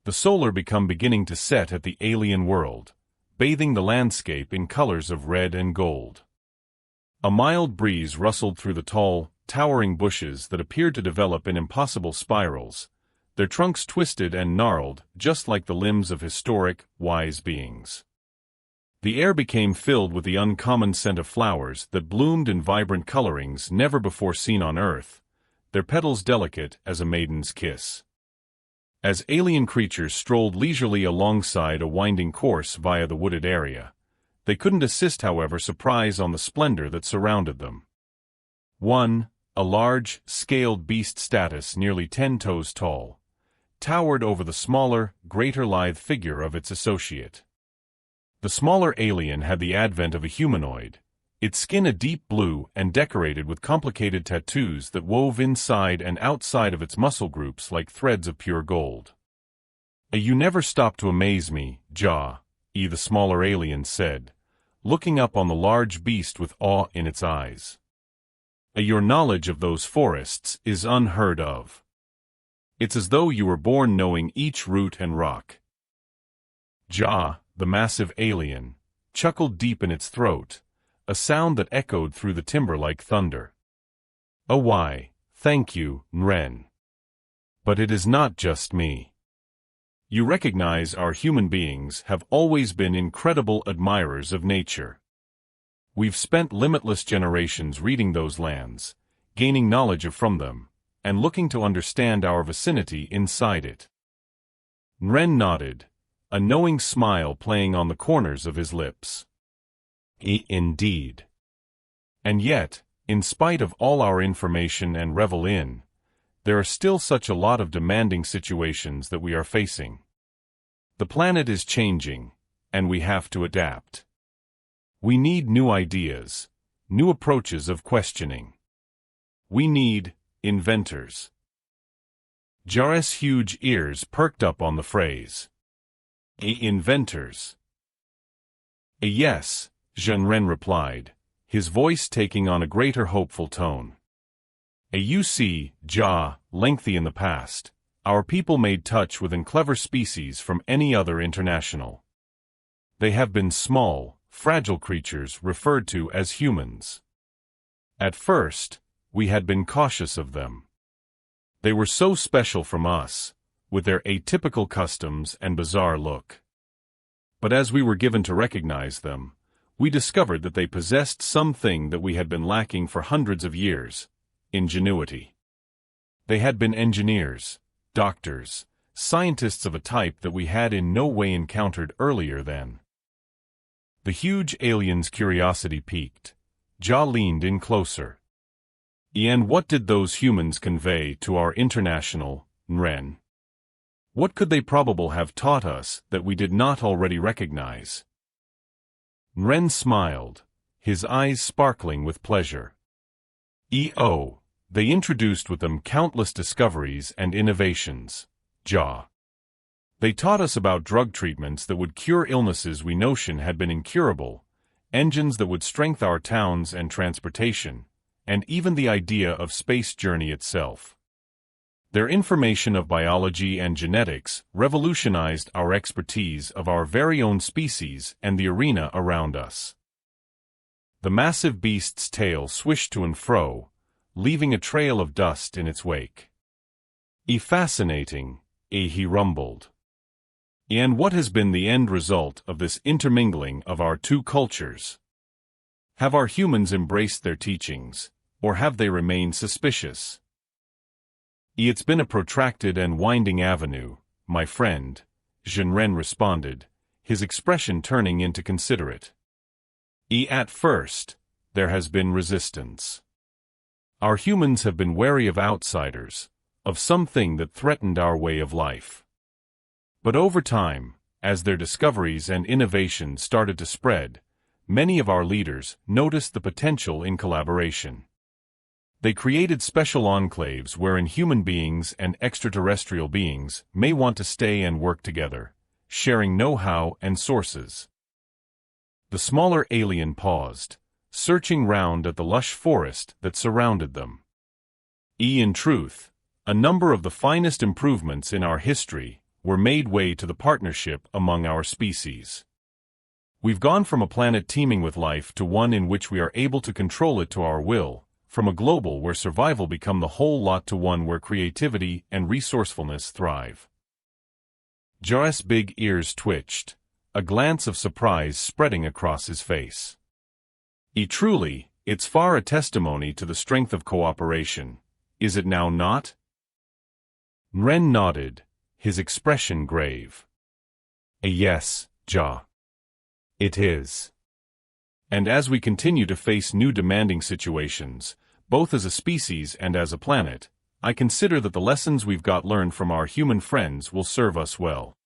the solar beginning to set at the alien world, bathing the landscape in colors of red and gold. A mild breeze rustled through the tall, towering bushes that appeared to develop in impossible spirals, their trunks twisted and gnarled just like the limbs of historic, wise beings. The air became filled with the uncommon scent of flowers that bloomed in vibrant colorings never before seen on Earth, their petals delicate as a maiden's kiss. As alien creatures strolled leisurely alongside a winding course via the wooded area, they couldn't assist, however, surprise on the splendor that surrounded them. One, a large, scaled beast status nearly 10 toes tall, towered over the smaller, greater lithe figure of its associate. The smaller alien had the advent of a humanoid, its skin a deep blue and decorated with complicated tattoos that wove inside and outside of its muscle groups like threads of pure gold. "You never stop to amaze me, Ja," the smaller alien said, looking up on the large beast with awe in its eyes. "Your knowledge of those forests is unheard of. It's as though you were born knowing each root and rock." Ja, the massive alien, chuckled deep in its throat, a sound that echoed through the timber like thunder. "Oh why, thank you, Nren. But it is not just me. You recognize our human beings have always been incredible admirers of nature. We've spent limitless generations reading those lands, gaining knowledge from them, and looking to understand our vicinity inside it." Nren nodded, a knowing smile playing on the corners of his lips. Indeed. And yet, in spite of all our information and revel in, there are still such a lot of demanding situations that we are facing. The planet is changing, and we have to adapt. We need new ideas, new approaches of questioning. We need inventors. Jar's huge ears perked up on the phrase. Inventors. Yes, Nren replied, his voice taking on a greater hopeful tone. You see, Ja, lengthy in the past, our people made touch with an clever species from any other international. They have been small, fragile creatures referred to as humans. At first, we had been cautious of them. They were so special from us, with their atypical customs and bizarre look. But as we were given to recognize them, we discovered that they possessed something that we had been lacking for hundreds of years: ingenuity. They had been engineers, doctors, scientists of a type that we had in no way encountered earlier then. The huge alien's curiosity piqued. Ja leaned in closer. And what did those humans convey to our international, Nren? What could they probably have taught us that we did not already recognize? Nren smiled, his eyes sparkling with pleasure. They introduced with them countless discoveries and innovations, Ja. They taught us about drug treatments that would cure illnesses we notion had been incurable, engines that would strengthen our towns and transportation, and even the idea of space journey itself. Their information of biology and genetics revolutionized our expertise of our very own species and the arena around us. The massive beast's tail swished to and fro, leaving a trail of dust in its wake. Fascinating, he rumbled. And what has been the end result of this intermingling of our two cultures? Have our humans embraced their teachings, or have they remained suspicious? It's been a protracted and winding avenue, my friend, Nren responded, his expression turning into considerate. At first, there has been resistance. Our humans have been wary of outsiders, of something that threatened our way of life. But over time, as their discoveries and innovations started to spread, many of our leaders noticed the potential in collaboration. They created special enclaves wherein human beings and extraterrestrial beings may want to stay and work together, sharing know-how and sources. The smaller alien paused, searching round at the lush forest that surrounded them. In truth, a number of the finest improvements in our history were made way to the partnership among our species. We've gone from a planet teeming with life to one in which we are able to control it to our will, from a global where survival become the whole lot to one where creativity and resourcefulness thrive. Jar's big ears twitched, a glance of surprise spreading across his face. Truly, it's far a testimony to the strength of cooperation, is it now not? Ren nodded, his expression grave. Yes, Ja. It is. And as we continue to face new demanding situations, both as a species and as a planet, I consider that the lessons we've got learned from our human friends will serve us well.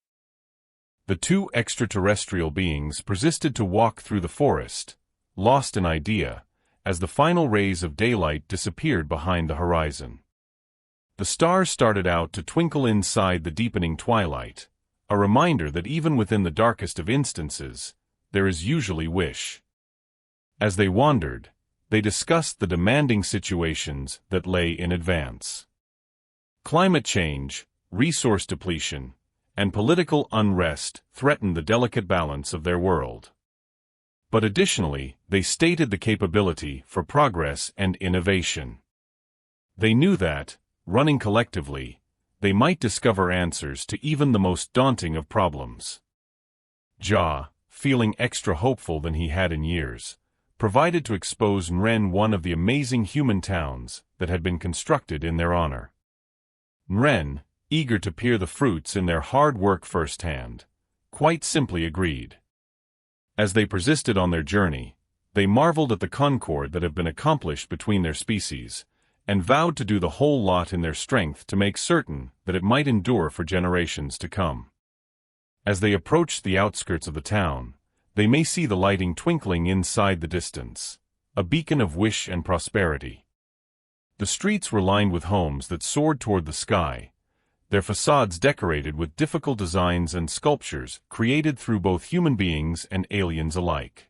The two extraterrestrial beings persisted to walk through the forest, lost in idea, as the final rays of daylight disappeared behind the horizon. The stars started out to twinkle inside the deepening twilight, a reminder that even within the darkest of instances, there is usually wish. As they wandered, they discussed the demanding situations that lay in advance. Climate change, resource depletion, and political unrest threatened the delicate balance of their world. But additionally, they stated the capability for progress and innovation. They knew that, running collectively, they might discover answers to even the most daunting of problems. Ja, feeling extra hopeful than he had in years, provided to expose Nren one of the amazing human towns that had been constructed in their honor. Nren, eager to peer the fruits in their hard work firsthand, quite simply agreed. As they persisted on their journey, they marveled at the concord that had been accomplished between their species, and vowed to do the whole lot in their strength to make certain that it might endure for generations to come. As they approached the outskirts of the town, they may see the lighting twinkling inside the distance, a beacon of wish and prosperity. The streets were lined with homes that soared toward the sky, their facades decorated with difficult designs and sculptures created through both human beings and aliens alike.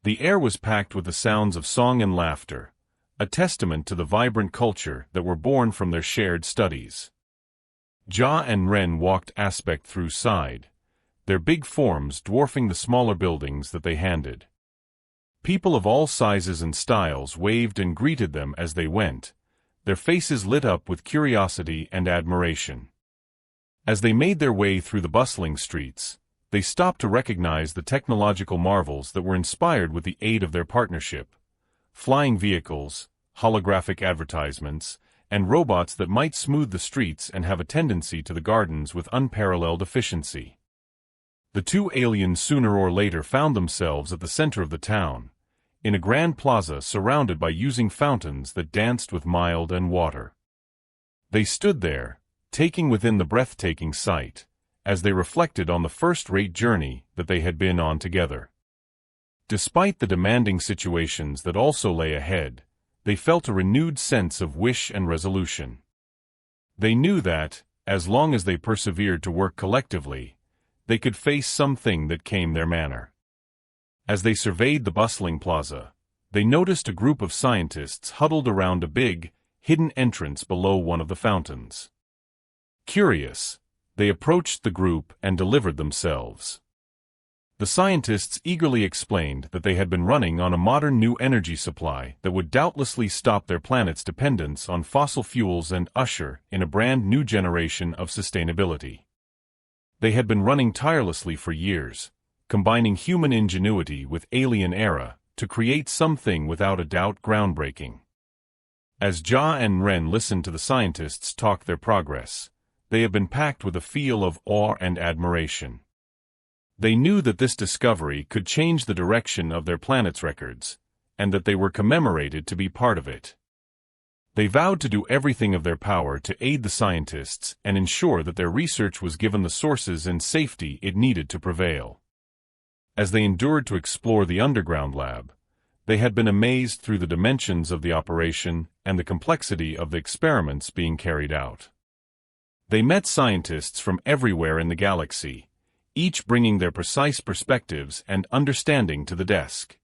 The air was packed with the sounds of song and laughter, a testament to the vibrant culture that were born from their shared studies. Ja and Ren walked aspect through side, their big forms dwarfing the smaller buildings that they handed. People of all sizes and styles waved and greeted them as they went, their faces lit up with curiosity and admiration. As they made their way through the bustling streets, they stopped to recognize the technological marvels that were inspired with the aid of their partnership: flying vehicles, holographic advertisements, and robots that might smooth the streets and have a tendency to the gardens with unparalleled efficiency. The two aliens sooner or later found themselves at the center of the town, in a grand plaza surrounded by using fountains that danced with mild and water. They stood there, taking within the breathtaking sight, as they reflected on the first-rate journey that they had been on together. Despite the demanding situations that also lay ahead, they felt a renewed sense of wish and resolution. They knew that, as long as they persevered to work collectively, they could face something that came their manner. As they surveyed the bustling plaza, they noticed a group of scientists huddled around a big, hidden entrance below one of the fountains. Curious, they approached the group and delivered themselves. The scientists eagerly explained that they had been running on a modern new energy supply that would doubtlessly stop their planet's dependence on fossil fuels and usher in a brand new generation of sustainability. They had been running tirelessly for years, combining human ingenuity with alien era to create something without a doubt groundbreaking. As Ja and Ren listened to the scientists talk their progress, they had been packed with a feel of awe and admiration. They knew that this discovery could change the direction of their planet's records, and that they were commemorated to be part of it. They vowed to do everything of their power to aid the scientists and ensure that their research was given the sources and safety it needed to prevail. As they endured to explore the underground lab, they had been amazed through the dimensions of the operation and the complexity of the experiments being carried out. They met scientists from everywhere in the galaxy, each bringing their precise perspectives and understanding to the desk.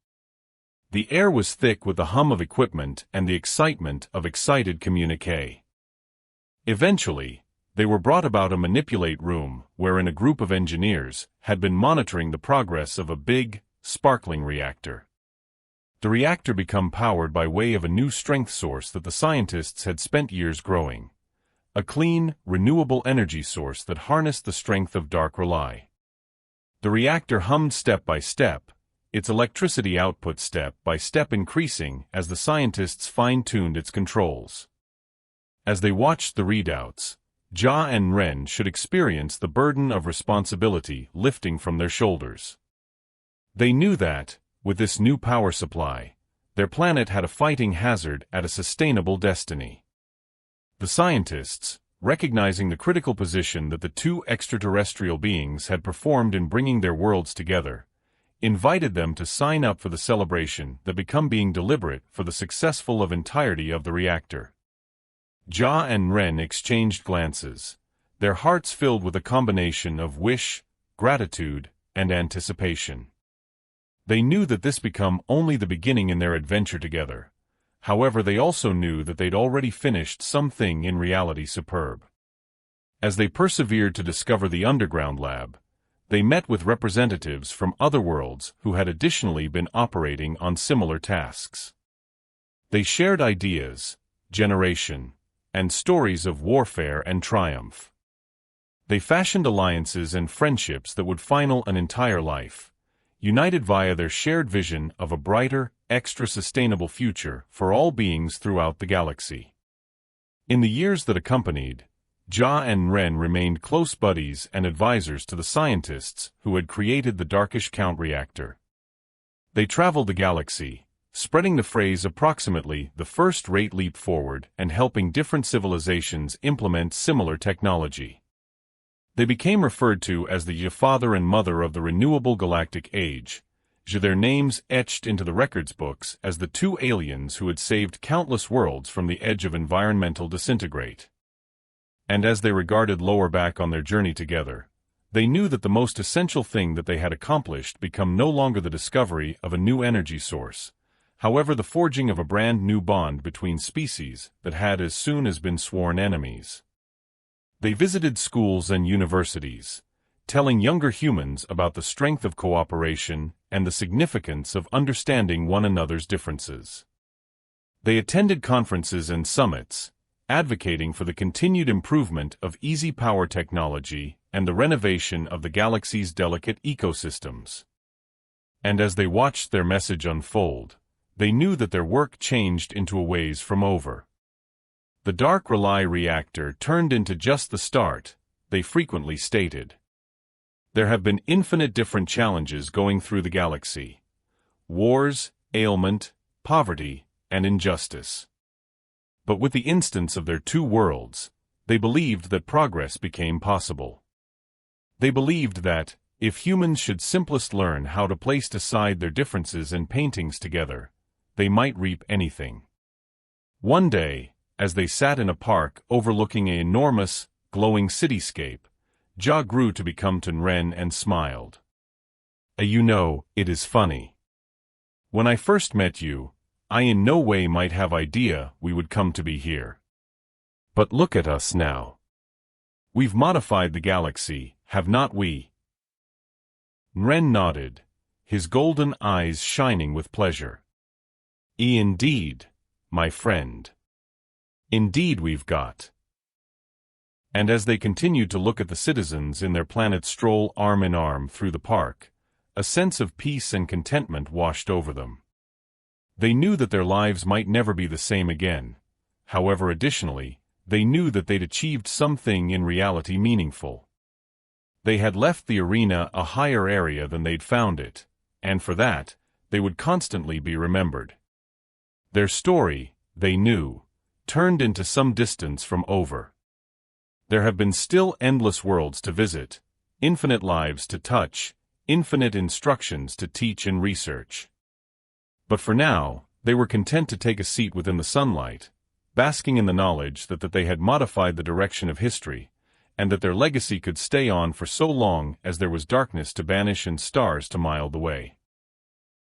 The air was thick with the hum of equipment and the excitement of excited communique. Eventually, They were brought about a manipulate room wherein a group of engineers had been monitoring the progress of a big, sparkling reactor. The reactor became powered by way of a new strength source that the scientists had spent years growing. A clean, renewable energy source that harnessed the strength of dark relay. The reactor hummed step by step, its electricity output step by step increasing as the scientists fine-tuned its controls. As they watched the readouts, Ja and Ren should experience the burden of responsibility lifting from their shoulders. They knew that, with this new power supply, their planet had a fighting hazard at a sustainable destiny. The scientists, recognizing the critical position that the two extraterrestrial beings had performed in bringing their worlds together, invited them to sign up for the celebration that being deliberate for the successful entirety of the reactor. Ja and Ren exchanged glances, their hearts filled with a combination of wish, gratitude, and anticipation. They knew that this became only the beginning in their adventure together. However, they also knew that they'd already finished something in reality superb. As they persevered to discover the underground lab, they met with representatives from other worlds who had additionally been operating on similar tasks. They shared ideas, generation, and stories of warfare and triumph. They fashioned alliances and friendships that would final an entire life, united via their shared vision of a brighter, extra-sustainable future for all beings throughout the galaxy. In the years that accompanied, Ja and Ren remained close buddies and advisors to the scientists who had created the Darkish Count reactor. They traveled the galaxy, spreading the phrase approximately the first-rate leap forward and helping different civilizations implement similar technology. They became referred to as the father and mother of the renewable galactic age, their names etched into the records books as the two aliens who had saved countless worlds from the edge of environmental disintegrate. And as they regarded lower back on their journey together, they knew that the most essential thing that they had accomplished became no longer the discovery of a new energy source, however the forging of a brand new bond between species that had as soon as been sworn enemies. They visited schools and universities, telling younger humans about the strength of cooperation and the significance of understanding one another's differences. They attended conferences and summits, advocating for the continued improvement of easy power technology and the renovation of the galaxy's delicate ecosystems. And as they watched their message unfold, they knew that their work changed into a ways from over. The dark relay reactor turned into just the start, they frequently stated. There have been infinite different challenges going through the galaxy. Wars, ailment, poverty, and injustice. But with the instance of their two worlds, they believed that progress became possible. They believed that, if humans should simplest learn how to place aside their differences and paintings together, they might reap anything. One day, as they sat in a park overlooking an enormous, glowing cityscape, Ja grew to become Ren and smiled. You know, it is funny. When I first met you, I in no way might have idea we would come to be here. But look at us now. We've modified the galaxy, have not we? Ren nodded, his golden eyes shining with pleasure. Indeed, my friend. Indeed we've got. And as they continued to look at the citizens in their planet stroll arm in arm through the park, a sense of peace and contentment washed over them. They knew that their lives might never be the same again. However, additionally, they knew that they'd achieved something in reality meaningful. They had left the arena a higher area than they'd found it, and for that, they would constantly be remembered. Their story, they knew, turned into some distance from over. There have been still endless worlds to visit, infinite lives to touch, infinite instructions to teach and research. But for now, they were content to take a seat within the sunlight, basking in the knowledge that they had modified the direction of history, and that their legacy could stay on for so long as there was darkness to banish and stars to mile the way.